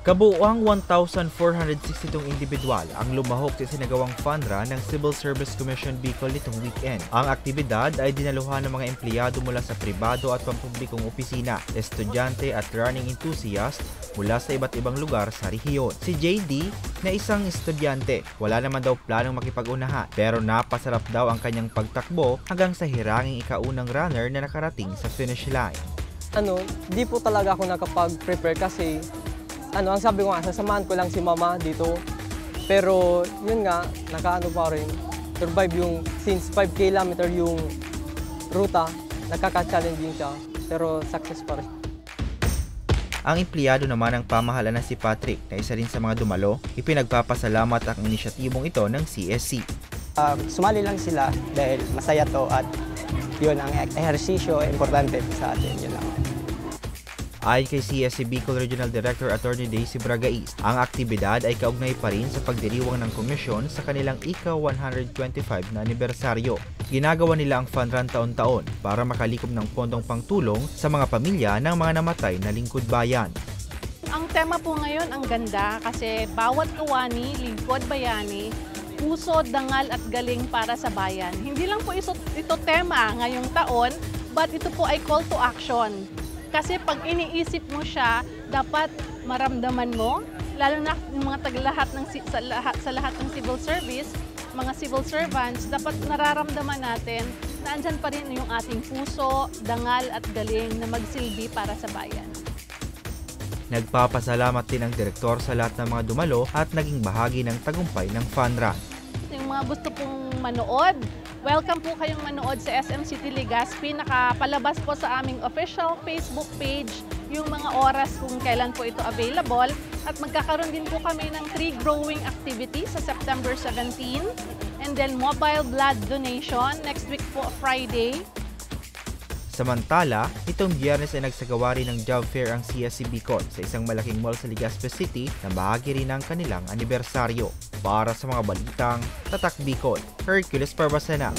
Kabuuang 1,462 individual ang lumahok sa isinagawang fun run ng Civil Service Commission Bicol nitong weekend. Ang aktibidad ay dinaluhan ng mga empleyado mula sa pribado at pampublikong opisina, estudyante at running enthusiast mula sa iba't ibang lugar sa rehiyon. Si JD na isang estudyante, wala naman daw planong makipag-unahan pero napasarap daw ang kanyang pagtakbo hanggang sa hiranging ikaunang runner na nakarating sa finish line. Di po talaga ako nakapag-prepare kasi ang sabi ko nga, sasamahan ko lang si mama dito. Pero yun nga, nakaano pa rin. Survive yung, since 5 km yung ruta, nakaka-challenging siya. Pero success pa rin. Ang empleyado naman ng pamahalaan na si Patrick, na isa rin sa mga dumalo, ipinagpapasalamat ang inisyatibong ito ng CSC. Sumali lang sila dahil masaya to at yun ang ehersisyo, importante sa atin. Yun lang. Ayon kay CSC Bicol Regional Director Attorney Daisy Bragais, ang aktibidad ay kaugnay pa rin sa pagdiriwang ng komisyon sa kanilang ika-125 na anibersaryo. Ginagawa nila ang fun run taon-taon para makalikom ng pondong pangtulong sa mga pamilya ng mga namatay na lingkod bayan. Ang tema po ngayon ang ganda kasi bawat kawani, lingkod bayani, puso, dangal at galing para sa bayan. Hindi lang po ito tema ngayong taon, but ito po ay call to action. Kasi pag iniisip mo siya, dapat maramdaman mo, lalo na yung mga tagalahat sa lahat ng civil service, mga civil servants, dapat nararamdaman natin na andyan pa rin yung ating puso, dangal at galing na magsilbi para sa bayan. Nagpapasalamat din ang direktor sa lahat ng mga dumalo at naging bahagi ng tagumpay ng fun run. Yung mga gusto pong manood, welcome po kayong manood sa SM City Legazpi. Nakapalabas po sa aming official Facebook page yung mga oras kung kailan po ito available. At magkakaroon din po kami ng tree growing activity sa September 17. And then mobile blood donation next week po Friday. Samantala, itong Biyernes ay nagsagawa rin ng job fair ang CSC Bicol sa isang malaking mall sa Legazpi City na bahagi rin ng kanilang anibersaryo. Para sa mga balitang Tatak Bicol, Hercules Parbasena.